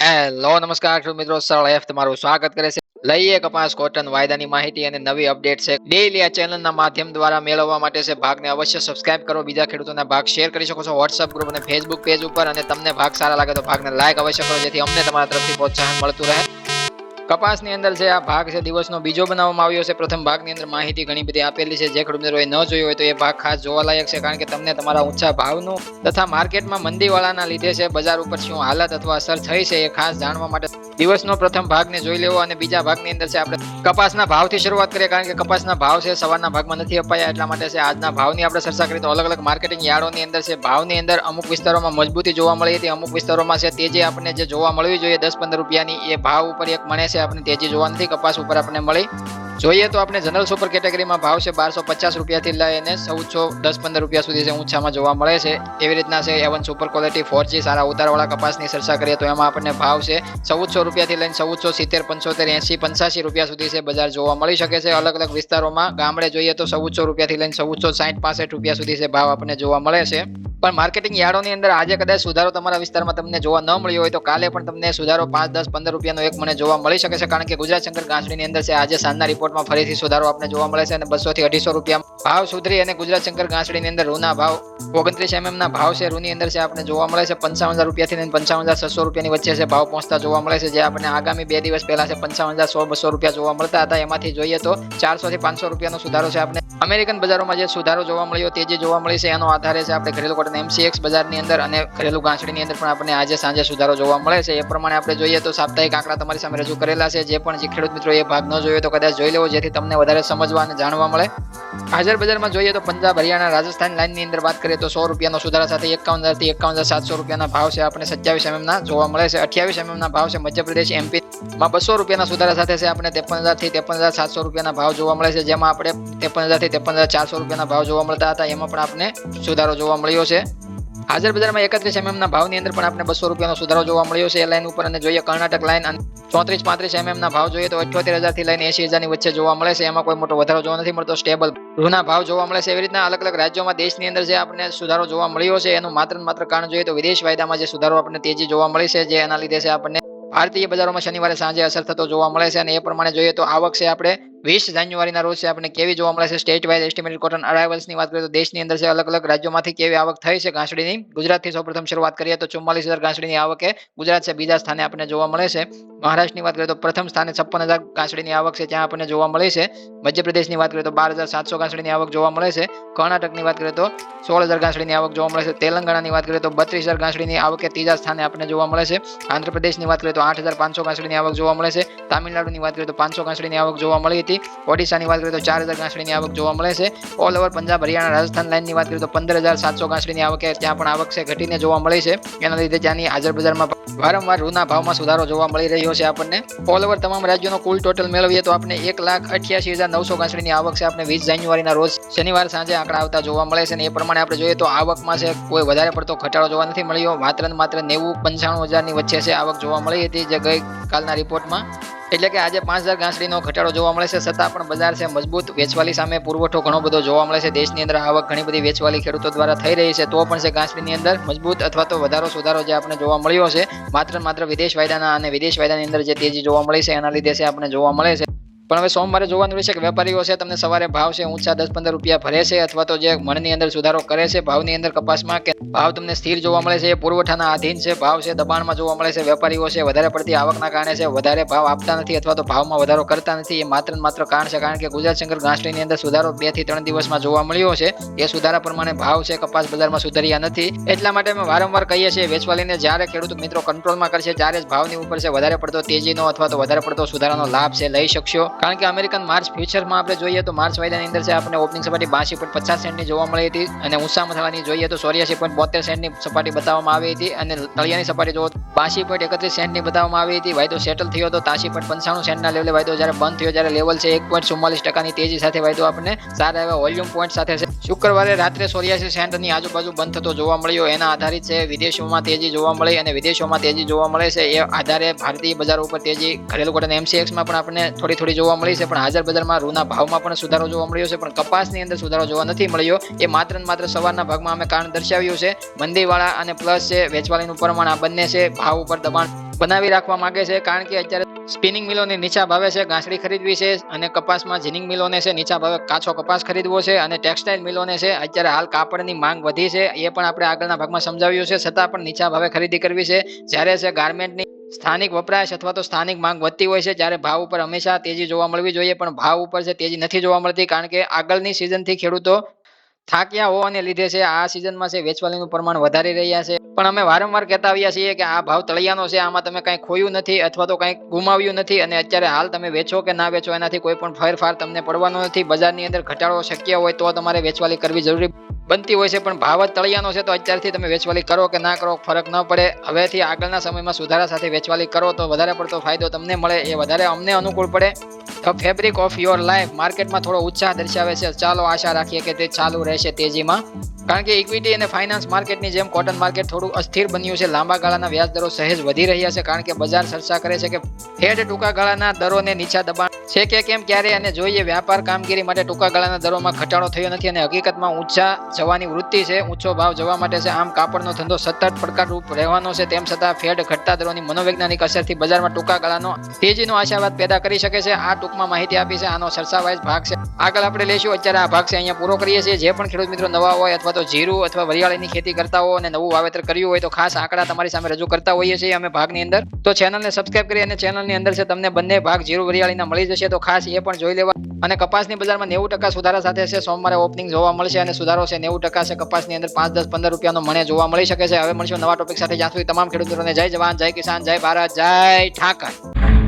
Hello નમસ્કાર ખેડૂત મિત્રો, સરળ એફ તમારું સ્વાગત કરે છે. લઈએ કપાસ કોટન વાયદાની માહિતી અને નવી અપડેટ છે. ડેઈલી આ ચેનલના માધ્યમ દ્વારા મેળવવા માટે છે ભાગને અવશ્ય સબસ્ક્રાઇબ કરો. બીજા ખેડૂતોના ભાગ શેર કરી શકો છો વોટ્સઅપ ગ્રુપ અને ફેસબુક પેજ ઉપર, અને તમને ભાગ સારા લાગે તો ભાગને લાઈક અવશ્ય કરો, જેથી અમને તમારા તરફથી પ્રોત્સાહન મળતું રહે. કપાસની અંદર છે આ ભાગ છે દિવસનો બીજો બનાવવામાં આવ્યો છે. પ્રથમ ભાગની અંદર માહિતી ઘણી બધી આપેલી છે. જે ખેડૂત મિત્રોએ ન જોયું હોય તો એ ભાગ ખાસ જોવાલાયક છે, કારણ કે તમને તમારા ઊંચા ભાવનું તથા માર્કેટમાં મંદીવાળાના લીધે છે બજાર ઉપર શું હાલત અથવા અસર થઈ છે એ ખાસ જાણવા માટે દિવસનો પ્રથમ ભાગને જોઈ લેવો. અને બીજા ભાગની અંદર છે આપણે કપાસના ભાવથી શરૂઆત કરીએ, કારણ કે કપાસના ભાવ છે સવારના ભાગમાં નથી અપાયા, એટલા માટે છે આજના ભાવની આપણે ચર્ચા કરીએ તો અલગ અલગ માર્કેટિંગ યાર્ડોની અંદર છે ભાવની અંદર અમુક વિસ્તારોમાં મજબૂતી જોવા મળી હતી, અમુક વિસ્તારોમાં છે તેજી આપણને જે જોવા મળવી જોઈએ 10-15 રૂપિયાની એ ભાવ ઉપર એક મણે છે આપણે તેજી જોવા નથી કપાસ ઉપર આપણને મળી. જોઈએ તો આપણે જનરલ સુપર કેટેગરીમાં ભાવ છે 1250 રૂપિયાથી લઈને 1410-15 રૂપિયા સુધી છે ઊંચામાં જોવા મળે છે. એવી રીતના છે A1 સુપર ક્વોલિટી 4G સારા ઉતારવાળા કપાસની ચર્ચા કરીએ તો એમાં આપણને ભાવ છે 1400 રૂપિયાથી લઈને 1470, 75, 80, 85 રૂપિયા સુધી છે બજાર જોવા મળી શકે છે. અલગ અલગ વિસ્તારોમાં ગામડે જોઈએ તો 1400 રૂપિયાથી લઈને 1460, 65 રૂપિયા સુધી છે ભાવ આપણને જોવા મળે છે. પણ માર્કેટિંગ યાર્ડોની અંદર આજે કદાચ સુધારો તમારા વિસ્તારમાં તમને જોવા ન મળ્યો હોય તો કાલે પણ તમને સુધારો 5, 10, 15 રૂપિયાનો એક મને જોવા મળી શકે છે, કારણ કે ગુજરાત શંકર ઘાસડીની અંદર છે આજે સાંજના રિપોર્ટમાં ફરીથી સુધારો આપણે જોવા મળે છે અને 200 થી 250 રૂપિયા ભાવ સુધરી અને ગુજરાત શંકર ઘાસડીની અંદર રૂના ભાવ 29 mm ના ભાવ છે રૂની અંદર છે આપણે જોવા મળે છે 55,000 રૂપિયાથી લઈને 55,600 રૂપિયાની વચ્ચે છે ભાવ પહોંચતા જોવા મળે છે. જે આપણે આગામી 2 દિવસ પહેલા છે 55,100-200 રૂપિયા જોવા મળતા હતા, એમાંથી જોઈએ તો 400 થી 500 રૂપિયાનો સુધારો છે. આપણે અમેરિકન બજારોમાં જે સુધારો જોવા મળ્યો તેજી જોવા મળી છે, એનો આધારે છે આપણે ઘરેલું કોટન MCX બજારની અંદર અને ઘરેલું ઘાસડીની અંદર પણ આપણને આજે સાંજે સુધારો જોવા મળે છે. એ પ્રમાણે આપણે જોઈએ તો સાપ્તાહિક આંકડા તમારી સામે રજૂ કરેલા છે. જે પણ ખેડૂત મિત્રો એ ભાગ ન જોયો તો કદાચ જોઈ લેવો, જેથી તમને વધારે સમજવા અને જાણવા મળે. હાજર બજારમાં જોઈએ તો પંજાબ, હરિયાણા, રાજસ્થાન લાઇનની અંદર વાત કરીએ તો 100 રૂપિયાનો સુધારા સાથે 51,000 થી 51,700 રૂપિયાના ભાવ છે આપણે 27 mm ના જોવા મળે છે. 28 mm ના ભાવ છે મધ્યપ્રદેશ MP માં 200 રૂપિયાના સુધારા સાથે છે આપણે 53,000 થી 53,700 રૂપિયાના ભાવ જોવા મળે છે. જેમાં આપણે 53,000 થી 53,400 રૂપિયાના ભાવ જોવા મળતા હતા, એમાં પણ આપણે સુધારો જોવા મળ્યો છે. હાજર બજારમાં 31 mm ના ભાવની અંદર પણ આપણે 200 રૂપિયાનો સુધારો જોવા મળ્યો છે એ લાઈન ઉપર. અને જોઈએ કર્ણાટક લાઈન 34-35 mm ના ભાવ જોઈએ તો 78,000 થી લઈને 80,000 ની વચ્ચે જોવા મળે છે. એમાં કોઈ મોટો વધારો જોવા નથી મળતો, સ્ટેબલ રૂના ભાવ જોવા મળે છે. એવી રીતના અલગ અલગ રાજ્યોમાં દેશની અંદર જે આપણે સુધારો જોવા મળ્યો છે એનું માત્ર કારણ જોઈએ તો વિદેશ વાયદામાં જે સુધારો આપણને તેજી જોવા મળી છે, જે એના લીધે છે આપણને ભારતીય બજારોમાં શનિવારે સાંજે અસર થતો જોવા મળે છે. અને એ પ્રમાણે જોઈએ તો આવક છે આપણે 20 જાન્યુઆરીના રોજ છે આપણે કેવી જોવા મળે છે સ્ટેટ વાઇઝ એસ્ટિમેટેડ કોટન અરાઇવલ્સની વાત કરીએ તો દેશની અંદર છે અલગ અલગ રાજ્યોમાંથી કેવી આવક થઈ છે ઘાસડીની. ગુજરાતથી સૌપ્રથમ શરૂઆત કરીએ તો 44,000 ઘાસડીની આવકે ગુજરાત છે બીજા સ્થાને આપણને જોવા મળે છે. મહારાષ્ટ્રની વાત કરીએ તો પ્રથમ સ્થાને 56,000 ઘાસડીની આવક છે ત્યાં આપણને જોવા મળે છે. મધ્યપ્રદેશની વાત કરીએ તો 12,700 ઘાસડીની આવક જોવા મળે છે. કર્ણાટકની વાત કરીએ તો 16,000 ઘાસડીની આવક જોવા મળે છે. તેલંગાણાની વાત કરીએ તો 32,000 ઘાસડીની આવકે ત્રીજા સ્થાને આપણને જોવા મળે છે. આંધ્રપ્રદેશની વાત કરીએ તો 8,500 ઘાસડીની આવક જોવા મળે છે. તામિલનાડુની વાત કરીએ તો 500 ઘાસડીની આવક જોવા મળી હતી. ઓડિશાની વાત કરીએ તો 4,000 ઘાસડીની આવક જોવા મળે છે. ઓલ ઓવર પંજાબ, હરિયાણા, રાજસ્થાન લાઇનની વાત કરીએ તો 15,700 ઘાસડીની આવક ત્યાં પણ આવક છે ઘટીને જોવા મળી છે. એના લીધે ત્યાંની હાજર બજારમાં વારંવાર રૂના ભાવમાં સુધારો જોવા મળી રહ્યો છે આપણને. ઓલ ઓવર તમામ રાજ્યોનો કુલ ટોટલ મેળવીએ તો આપણે 1,88,900 ઘાસડીની આવક છે આપણે 20 જાન્યુઆરીના રોજ શનિવાર સાંજે આંકડા આવતા જોવા મળે છે. અને એ પ્રમાણે આપણે જોઈએ તો આવકમાં છે કોઈ વધારે પડતો ઘટાડો જોવા નથી મળ્યો. માત્ર 90-95 હજારની વચ્ચે છે આવક જોવા મળી હતી જે ગઈ કાલના રિપોર્ટમાં. એટલે કે આજે 5,000 ઘાસડીનો ઘટાડો જોવા મળે છે, છતાં પણ બજાર છે મજબૂત. વેચવાલી સામે પુરવઠો ઘણો બધો જોવા મળે છે. દેશની અંદર આવક ઘણી બધી વેચવાલી ખેડૂતો દ્વારા થઈ રહી છે, તો પણ છે ઘાસડીની અંદર મજબૂત અથવા તો વધારો સુધારો જે આપણે જોવા મળ્યો છે માત્ર વિદેશ વાયદાના અને વિદેશ વાયદાની અંદર જે તેજી જોવા મળી છે એના લીધે છે આપણે જોવા મળે છે. પણ હવે સોમવારે જોવાનું રહેશે કે વેપારીઓ છે તમને સવારે ભાવ છે ઊંચા 10-15 રૂપિયા ભરે છે અથવા તો જે મણની અંદર સુધારો કરે છે ભાવની અંદર કપાસમાં, કે ભાવ તમને સ્થિર જોવા મળે છે એ પુરવઠાના આધીન છે. ભાવ છે દબાણમાં જોવા મળે છે. વેપારીઓ છે વધારે પડતી આવકના કારણે છે વધારે ભાવ આપતા નથી અથવા તો ભાવમાં વધારો કરતા નથી. એ માત્ર કારણ છે કારણ કે ગુજરાત શંકર ઘાસડીની અંદર સુધારો 2 થી 3 દિવસમાં જોવા મળ્યો છે. એ સુધારા પ્રમાણે ભાવ છે કપાસ બજારમાં સુધર્યા નથી. એટલા માટે અમે વારંવાર કહીએ છીએ વેચવાલીને જ્યારે ખેડૂત મિત્રો કંટ્રોલમાં કરશે ત્યારે જ ભાવની ઉપર છે વધારે પડતો તેજીનો અથવા તો વધારે પડતો સુધારાનો લાભ છે લઈ શકશો. કારણ કે અમેરિકન માર્ચ ફ્યુચરમાં આપણે જોઈએ તો માર્ચ વાયદાની અંદર છે આપણે ઓપનિંગ સપાટી 82.50 સેન્ટની જોવા મળી હતી અને ઊંચા મથાળાની જોઈએ તો 84.72 સેન્ટની સપાટી બતાવવામાં આવી હતી અને તળિયાની સપાટી જો 82.31 સેન્ટની બતાવવામાં આવી હતી. વાયદો સેટલ થયો તો 83.95 સેન્ટના લેવલે વાયદો જ્યારે બંધ થયો જ્યારે લેવલ છે 1.44% તેજી સાથે વાયદો આપણને સારા એવા વોલ્યુમ પોઈન્ટ સાથે છે શુક્રવારે રાત્રે 84 સેન્ટની આજુબાજુ બંધ થતો જોવા મળ્યો. એના આધારિત છે વિદેશોમાં તેજી જોવા મળી અને વિદેશોમાં તેજી જોવા મળે છે એ આધારે ભારતીય બજારો ઉપર તેજી ઘરેલું કોટન MCXમાં પણ આપણને થોડી જોવા મળી છે. પણ હાજર બજારમાં રૂના ભાવમાં પણ સુધારો જોવા મળ્યો છે, પણ કપાસની અંદર સુધારો જોવા નથી મળ્યો. એ માત્ર સવારના ભાગમાં અમે કારણ દર્શાવ્યું છે. મંદીવાળા અને પ્લસ છે વેચવાલીનું પ્રમાણ આ બંને છે ભાવ ઉપર દબાણ બનાવી રાખવા માંગે છે, કારણ કે અત્યારે સ્પિનિંગ મિલોને નીચા ભાવે છે ઘાસડી ખરીદવી છે, અને કપાસમાં જીનિંગ મિલોને છે નીચા ભાવે કાચો કપાસ ખરીદવો છે, અને ટેક્સટાઇલ મિલોને છે અત્યારે હાલ કાપડની માંગ વધી છે, એ પણ આપણે આગળના ભાગમાં સમજાવ્યું છે, છતાં પણ નીચા ભાવે ખરીદી કરવી છે. જ્યારે છે ગાર્મેન્ટની સ્થાનિક વપરાશ અથવા તો સ્થાનિક માંગ વધતી હોય છે, ત્યારે ભાવ ઉપર હંમેશા તેજી જોવા મળવી જોઈએ, પણ ભાવ ઉપર છે તેજી નથી જોવા મળતી, કારણ કે આગળની સિઝનથી ખેડૂતો થાક્યા હોવાને લીધે છે આ સિઝનમાં છે વેચવાલીનું પ્રમાણ વધારી રહ્યા છે. પણ અમે વારંવાર કહેતા આવ્યા છીએ કે આ ભાવ તળિયાનો છે, આમાં તમે કંઈ ખોયું નથી અથવા તો કંઈ ગુમાવ્યું નથી, અને અત્યારે હાલ તમે વેચો કે ના વેચો એનાથી કોઈ પણ ફેરફાર તમને પડવાનો નથી. બજારની અંદર ઘટાડો શક્ય હોય તો તમારે વેચવાલી કરવી જરૂરી બનતી હોય છે, પણ ભાવ જ તળિયાનો છે તો અત્યારથી તમે વેચવાલી કરો કે ના કરો ફરક ન પડે. હવેથી આગળના સમયમાં સુધારા સાથે વેચવાલી કરો તો વધારે પડતો ફાયદો તમને મળે, એ વધારે અમને અનુકૂળ પડે. The fabric of your life માર્કેટમાં થોડો ઉત્સાહ દર્શાવે છે. ચાલો આશા રાખીએ કે તે ચાલુ રહેશે તેજીમાં, કારણ કે ઇક્વિટી અને ફાઇનાન્સ માર્કેટની જેમ કોટન માર્કેટ થોડું અસ્થિર બન્યું છે. લાંબા ગાળાના વ્યાજ દરો સહેજ વધી રહ્યા છે, કારણ કે બજાર ચર્ચા કરે છે કે ફેડ ટૂંકા ગાળાના દરોને નીચા દબાણ છે કે કેમ ક્યારે, અને જોઈએ વ્યાપાર કામગીરી માટે ટૂંકા ગાળાના દરોમાં ઘટાડો થયો નથી, અને હકીકતમાં ઊંચા જવાની વૃત્તિ છે, ઊંચો ભાવ જવા માટે છે. આમ કાપડનો ધંધો સતત પડકારરૂપ રહેવાનો છે. તેમ છતાં ફેડ ઘટતા દરોની મનોવૈજ્ઞાનિક અસરથી બજારમાં ટૂંકા ગાળાનો તેજીનો આશાવાદ પેદા કરી શકે છે. આ ટૂંકમાં માહિતી આપી છે, આનો ચર્ચાવાઇઝ ભાગ છે, આગળ આપણે લઈશું. અત્યારે આ ભાગ છે અહીંયા પૂરો કરીએ છીએ. જે પણ ખેડૂત મિત્રો નવા હોય અથવા તો જીરું અથવા વરિયાળીની ખેતી કરતા હો અને નવું વાવેતર કર્યું હોય તો ખાસ આંકડા તમારી સામે રજૂ કરતા હોઈએ છીએ અમે ભાગની અંદર. તો ચેનલને સબસ્ક્રાઇબ કરી અને ચેનલની અંદર છે તમને બંને ભાગ જીરું વરિયાળીના મળી જશે, તો ખાસ એ પણ જોઈ લેવા. અને કપાસની બજારમાં 90% સુધારા સાથે છે. સોમવારે ઓપનિંગ જોવા મળશે અને સુધારો છે 90% છે. કપાસની અંદર 5, 10, 15 રૂપિયાનો મણે જોવા મળી શકે છે. હવે મળશું નવા ટોપિક સાથે. જ્યાં સુધી તમામ ખેડૂત મિત્રોને જય જવાન, જય કિસાન, જય ભારત, જય ઠાકર.